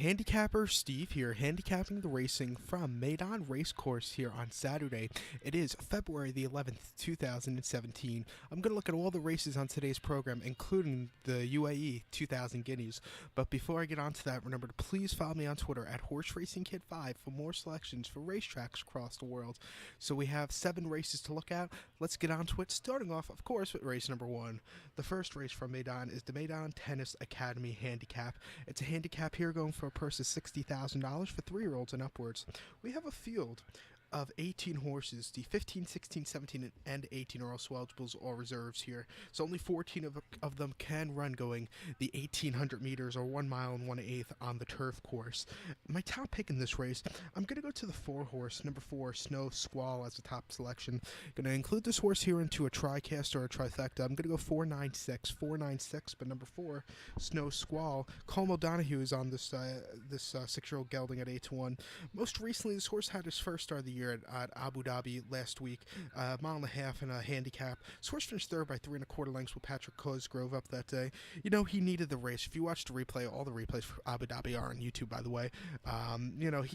Handicapper Steve here, handicapping the racing from Meydan Racecourse here on Saturday. It is February the 11th, 2017. I'm going to look at all the races on today's program, including the UAE 2000 Guineas. But before I get on to that, remember to please follow me on Twitter at HorseRacingKid5 for more selections for racetracks across the world. So we have 7 races to look at. Let's get on to it, starting off, of course, with race number 1. The first race from Meydan is the Meydan Tennis Academy Handicap. It's a handicap here going for a purse of $60,000 for 3-year-olds and upwards. We have a field of 18 horses. The 15, 16, 17, and 18 are also eligibles or reserves here. So only 14 of them can run going the 1,800 meters or 1 mile and 1/8 on the turf course. My top pick in this race, I'm going to go to the 4-horse, number 4, Snow Squall as a top selection. Going to include this horse here into a tri-cast or a trifecta. I'm going to go 496, but number 4, Snow Squall. Colm O'Donoghue is on this 6-year-old gelding at 8-1. Most recently, this horse had his first start of the year at Abu Dhabi last week, a mile and a half and a handicap. This horse finished third by 3 1/4 lengths with Patrick Cosgrove up that day. You know, he needed the race. If you watch the replay, all the replays for Abu Dhabi are on YouTube, by the way.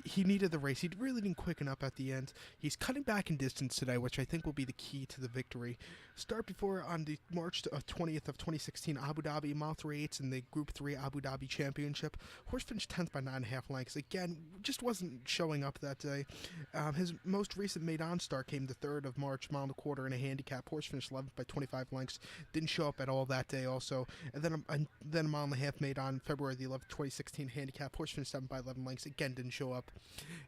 He needed the race. He really didn't quicken up at the end. He's cutting back in distance today, which I think will be the key to the victory. Start before on the March 20th of 2016, Abu Dhabi, mile 3/8 in the Group 3 Abu Dhabi Championship. Horse finished 10th by 9.5 lengths. Again, just wasn't showing up that day. His most recent Meydan start came the 3rd of March, mile and a quarter in a handicap. Horse finished 11th by 25 lengths. Didn't show up at all that day also. And then a mile and a half Meydan, February the 11th, 2016 handicap. Horse finished 7th by 11 lengths. Again, didn't show up.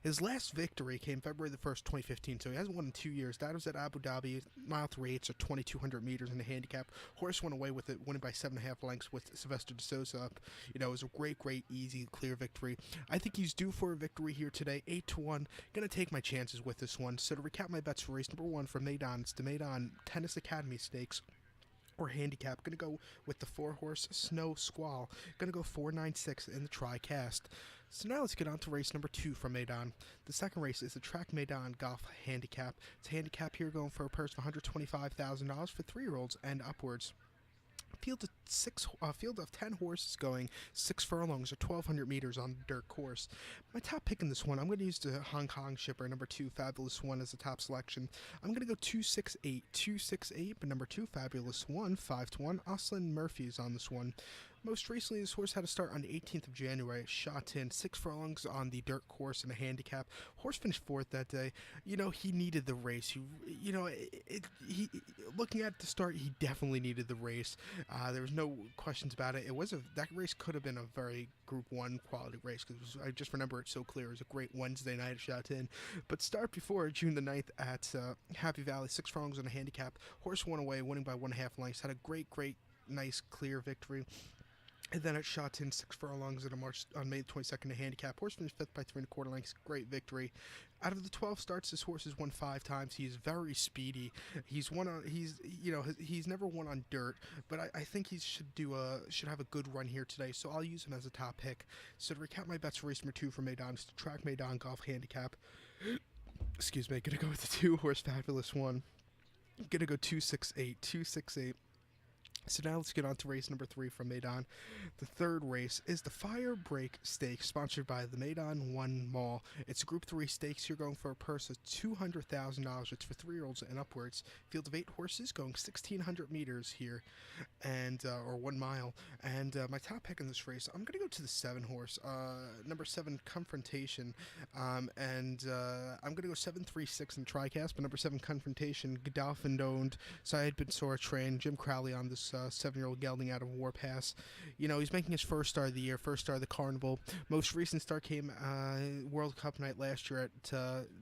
His last victory came February the 1st, 2015, so he hasn't won in 2 years. That was at Abu Dhabi, mile 3/8 or 2,200 meters in a handicap. Horse went away with it, winning by 7.5 lengths with Sylvester De Sousa up. You know, it was a great, easy, clear victory. I think he's due for a victory here today, 8-1. Gonna take my chances with this one. So to recap my bets for race number 1 from Meydan, it's the Meydan Tennis Academy Stakes or handicap. Gonna go with the 4-horse Snow Squall. Gonna go 496 in the tri-cast. So now let's get on to race number 2 from Meydan. The second race is the Track Meydan Golf Handicap. It's a handicap here going for a purse of $125,000 for 3-year-olds and upwards. Field of 10 horses going 6 furlongs or 1,200 meters on the dirt course. My top pick in this one, I'm going to use the Hong Kong shipper, number 2, Fabulous One, as the top selection. I'm going to go 268, but number 2, Fabulous One, 5-1. Oslin Murphy is on this one. Most recently, this horse had a start on the 18th of January. Shot in 6 furlongs on the dirt course in a handicap. Horse finished 4th that day. You know, he needed the race. Looking at the start, he definitely needed the race. There was no questions about it. That race could have been a very Group 1 quality race, because I just remember it so clear. It was a great Wednesday night at Shot-in. But start before June the 9th at Happy Valley, 6 furlongs on a handicap. Horse won away, winning by 1.5 lengths. Had a great, nice, clear victory. And then it shot in 6 furlongs on May 22nd, a handicap. Horse finished 5th by 3 1/4 lengths. Great victory. Out of the 12 starts, this horse has won 5 times. He is very speedy. He's never won on dirt, but I think he should have a good run here today. So I'll use him as a top pick. So to recap my bets for race number 2 for Meydan, it's the Track Meydan Golf Handicap. Excuse me. Gonna go with the 2-horse Fabulous One. Gonna go 268. So now let's get on to race number 3 from Meydan. The third race is the Fire Break Stakes, sponsored by the Meydan 1 Mall. It's a Group 3 stakes. You're going for a purse of $200,000. It's for 3-year-olds and upwards. Field of 8 horses going 1,600 meters here, or 1 mile. And my top pick in this race, I'm going to go to the 7-horse, number 7, Confrontation. I'm going to go 736 in tri-cast, but number 7, Confrontation, Godolphin owned, Syed Bin Sora trained, Jim Crowley on this 7-year-old gelding out of Warpass. You know, he's making his first start of the year, first start of the Carnival. Most recent start came World Cup night last year at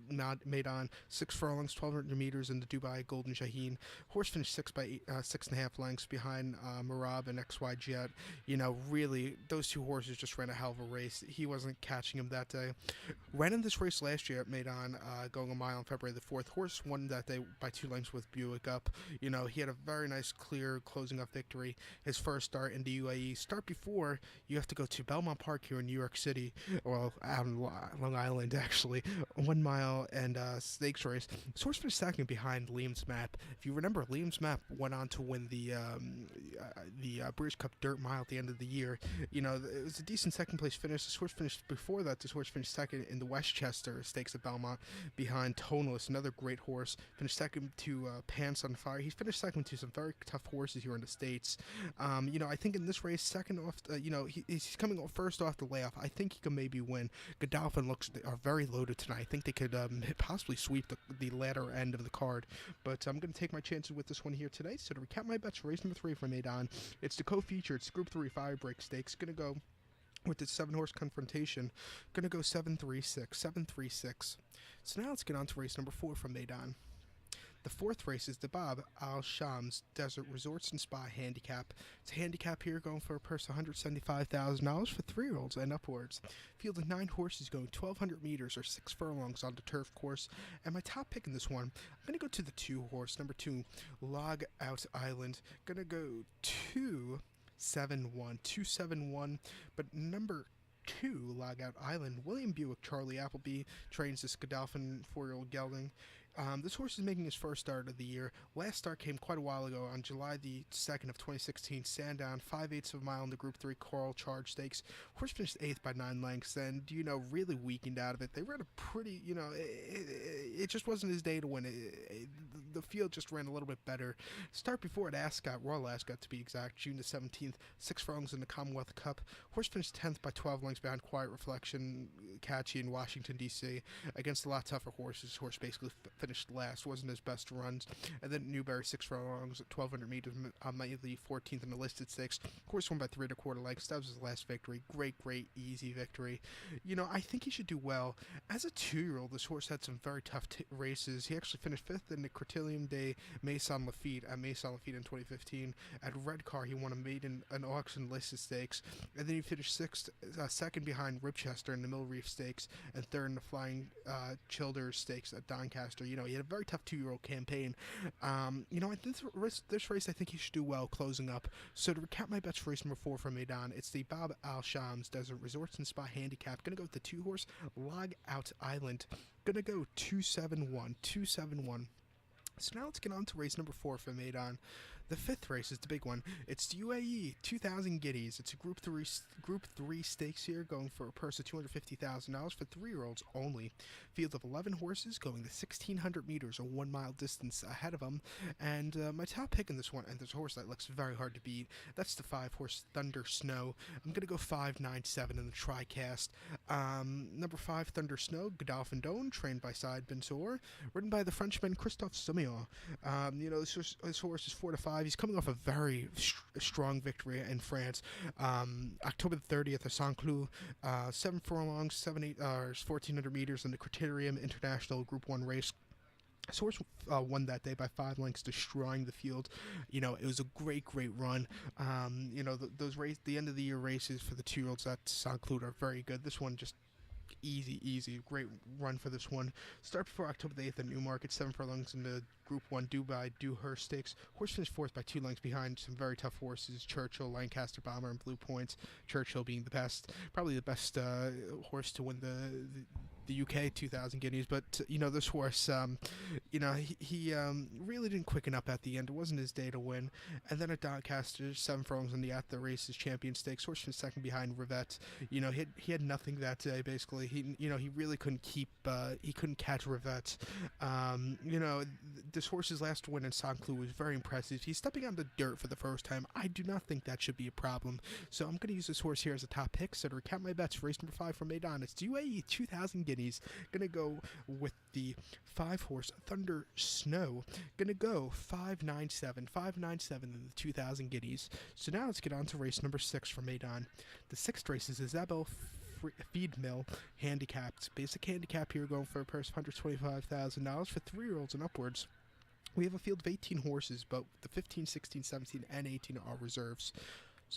Meydan, 6 furlongs, 1,200 meters in the Dubai Golden Shaheen. Horse finished 6th by 6.5 lengths behind Marab and XY Jet. You know, really, those 2 horses just ran a hell of a race. He wasn't catching him that day. Ran in this race last year at Meydan, going a mile on February the 4th. Horse won that day by 2 lengths with Buick up. You know, he had a very nice, clear closing up enough victory. His first start in the UAE. Start before, you have to go to Belmont Park here in New York City, well, out on Long Island, actually. 1 mile and stakes race. This horse finished second behind Liam's Map. If you remember, Liam's Map went on to win the British Cup Dirt Mile at the end of the year. You know, it was a decent second place finish. This horse finished before that. This horse finished second in the Westchester Stakes at Belmont behind Toneless, another great horse. Finished second to Pants on Fire. He finished second to some very tough horses here in the States. You know, I think in this race, second off, you know, he's coming first off the layoff. I think he can maybe win. Godolphin are very loaded tonight. I think they could possibly sweep the latter end of the card. But I'm going to take my chances with this one here today. So to recap my bets, race number 3 for Meydan, it's the co-feature. It's Group 3 Fire Break Stakes. Going to go with the 7-horse confrontation. Going to go 7-3-6, 7-3-6. So now let's get on to race number 4 from Meydan. The fourth race is the Bob Al Shams Desert Resorts and Spa Handicap. It's a handicap here going for a purse of $175,000 for 3-year-olds and upwards. Field of 9 horses going 1,200 meters or 6 furlongs on the turf course. And my top pick in this one, I'm going to go to the 2-horse, number 2, Log Out Island. Going to go 2-7-1, but number 2, Log Out Island, William Buick, Charlie Appleby trains this Godolphin 4-year-old gelding. This horse is making his first start of the year. Last start came quite a while ago on July the 2nd of 2016. Sandown, 5/8 of a mile in the Group 3 Coral Charge Stakes. Horse finished 8th by 9 lengths and, you know, really weakened out of it. They ran a pretty, you know, it just wasn't his day to win. The field just ran a little bit better. Start before at Ascot, Royal Ascot to be exact, June the 17th. 6 furlongs in the Commonwealth Cup. Horse finished 10th by 12 lengths behind Quiet Reflection, Catchy in Washington, D.C. against a lot tougher horses. This horse basically finished last, wasn't his best runs. And then Newberry, 6 furlongs at 1,200 meters, the 14th in the listed stakes. Horse won by 3 1/4 lengths. That was his last victory. Great, easy victory. You know, I think he should do well. As a 2-year-old, this horse had some very tough races. He actually finished 5th in the Critérium de Maison Lafitte at Maison Lafitte in 2015. At Redcar, he won an auction listed stakes. And then he finished second behind Ribchester in the Mill Reef Stakes, and third in the Flying Childers Stakes at Doncaster. You know, he had a very tough 2-year-old campaign. You know, this race, I think he should do well closing up. So to recap my bets for race number 4 from Meydan, it's the Bob Al Shams Desert Resorts and Spa Handicap. Gonna go with the 2-horse Log Out Island. Gonna go 2-7-1, 2-7-1. So now let's get on to race number 4 for Meydan. The 5th race is the big one. It's the UAE 2,000 Guineas. It's a Group 3 stakes here, going for a purse of $250,000 for 3-year-olds only. Field of 11 horses going the 1,600 meters or 1 mile distance ahead of them. And my top pick in this one, and there's a horse that looks very hard to beat. That's the 5-horse Thunder Snow. I'm gonna go 5-9-7 in the TriCast. Number 5 Thunder Snow, Godolphin Doan, trained by Said Bin Sour, ridden by the Frenchman Christophe Soumillon. You know, this horse is 4-5. He's coming off a very strong victory in France. October the 30th at Saint-Cloud, 7 furlongs, 1,400 meters in the Critérium International Group 1 race. This horse won that day by 5 lengths, destroying the field. You know, it was a great run. You know, the end of the year races for the 2-year-olds at Saint-Cloud are very good. This one just easy, great run for this one. Start before October the 8th at Newmarket, 7 furlongs in the Group 1 Dubai Dewhurst Stakes. Horse finished 4th by 2 lengths behind some very tough horses, Churchill, Lancaster Bomber, and Blue Points. Churchill being probably the best horse to win the UK 2,000 Guineas, but you know, this horse, you know, he really didn't quicken up at the end. It wasn't his day to win. And then at Doncaster, 7 furlongs in the At the Races Champion Stakes. Horse finished second behind Rivette. You know, he had nothing that day. Basically, he really couldn't catch Rivette. You know, this horse's last win in Saint-Cloud was very impressive. He's stepping on the dirt for the first time. I do not think that should be a problem. So I'm going to use this horse here as a top pick. So to recap my bets for race number 5 from Meydan, it's UAE 2,000 Guineas. Gonna go with the 5-horse Thunder Snow. Gonna go 5-9-7 in the 2,000 Guineas. So now let's get on to race number 6 from Meydan. The 6th race is Isabel Feed Mill Handicapped. Basic handicap here, going for a purse of $125,000 for 3-year-olds and upwards. We have a field of 18 horses, but the 15, 16, 17, and 18 are reserves.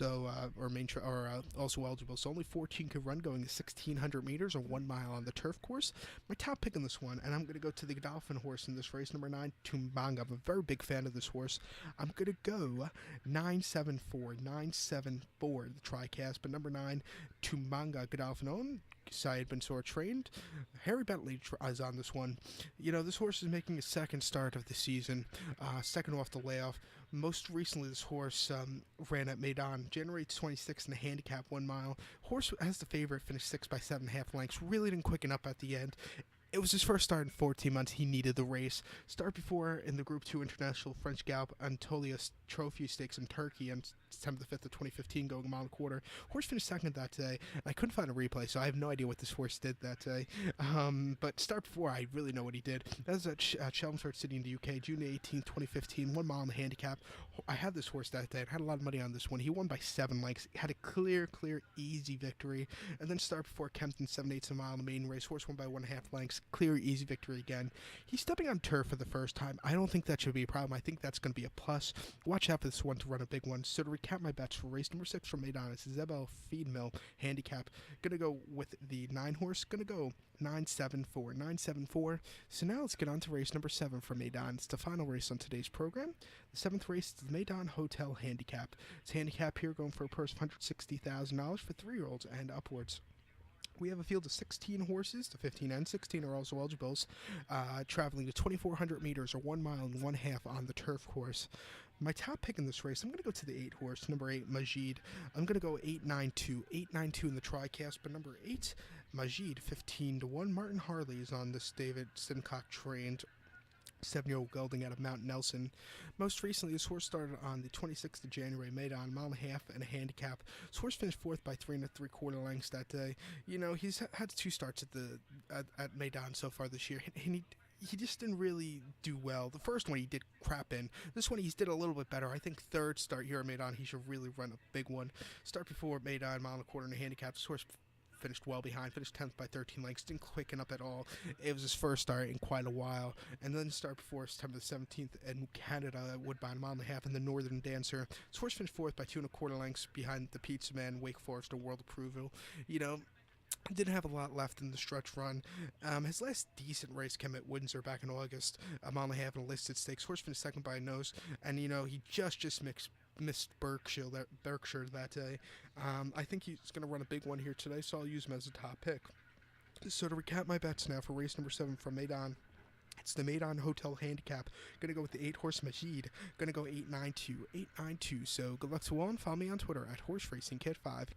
Also eligible. So only 14 could run, going 1,600 meters or 1 mile on the turf course. My top pick in this one, and I'm going to go to the Godolphin horse in this race, number 9, Tumbanga. I'm a very big fan of this horse. I'm going to go 974, the TriCast, but number 9, Tumbanga, Godolphin owned. Syed Bensour trained. Harry Bentley is on this one. This horse is making a second start of the season, second off the layoff. Most recently, this horse ran at Meydan, January 26th in a handicap 1 mile. Horse as the favorite, finished 6 by 7.5 lengths. Really didn't quicken up at the end. It was his first start in 14 months. He needed the race. Start before in the Group 2 International French Gallop Antolia Trophy Stakes in Turkey on September the 5th of 2015, going a mile and a quarter. Horse finished second that day, and I couldn't find a replay, so I have no idea what this horse did that day. But start before, I really know what he did. That was at Chelmsford City in the UK, June 18th, 2015, 1 mile in the handicap. I had this horse that day and had a lot of money on this one. He won by 7 lengths. He had a clear, easy victory. And then start before Kempton, 7/8 a mile in the maiden race. Horse won by 1.5 lengths. Clear, easy victory again. He's stepping on turf for the first time. I don't think that should be a problem. I think that's going to be a plus. Watch out for this one to run a big one. So to recap my bets for race number 6 from Meydan, it's Zebel Feedmill handicap. Going to go with the 9 horse. Going to go 974. So now let's get on to race number 7 from Meydan. It's the final race on today's program. The 7th race is the Meydan Hotel Handicap. It's handicap here going for a purse of $160,000 for 3-year-olds and upwards. We have a field of 16 horses. The 15 and 16 are also eligibles, traveling to 2,400 meters or 1 mile and 1/2 on the turf course. My top pick in this race, I'm going to go to the 8 horse, number 8, Majid. I'm going to go 892 in the TriCast, but number 8, Majid, 15-1. Martin Harley is on this David Simcock trained 7-year-old gelding out of Mount Nelson. Most recently, this horse started on the 26th of January, Meydan, 1.5 and a handicap. This horse finished 4th by 3 3/4 lengths that day. He's had 2 starts at Meydan so far this year, and he just didn't really do well. The first one he did crap in. This one he did a little bit better. I think 3rd start here at Meydan, he should really run a big one. Start before Meydan, 1.25 and a handicap. This horse finished well behind, finished 10th by 13 lengths, didn't quicken up at all. It was his first start in quite a while. And then start before September the 17th in Canada at Woodbine, 1.5 miles in the Northern Dancer. This horse finished 4th by 2 1/4 lengths behind the Pizza Man, Wake Forest, a World Approval. Didn't have a lot left in the stretch run. His last decent race came at Windsor back in August, 1.5 miles in a listed stakes. Horse finished 2nd by a nose, and he just missed Berkshire that day. I think he's going to run a big one here today, so I'll use him as a top pick. So to recap my bets now for race number 7 from Meydan, it's the Meydan Hotel Handicap. Going to go with the 8 horse Majid. Going to go 892. So good luck to all, and follow me on Twitter at HorseRacingKid5.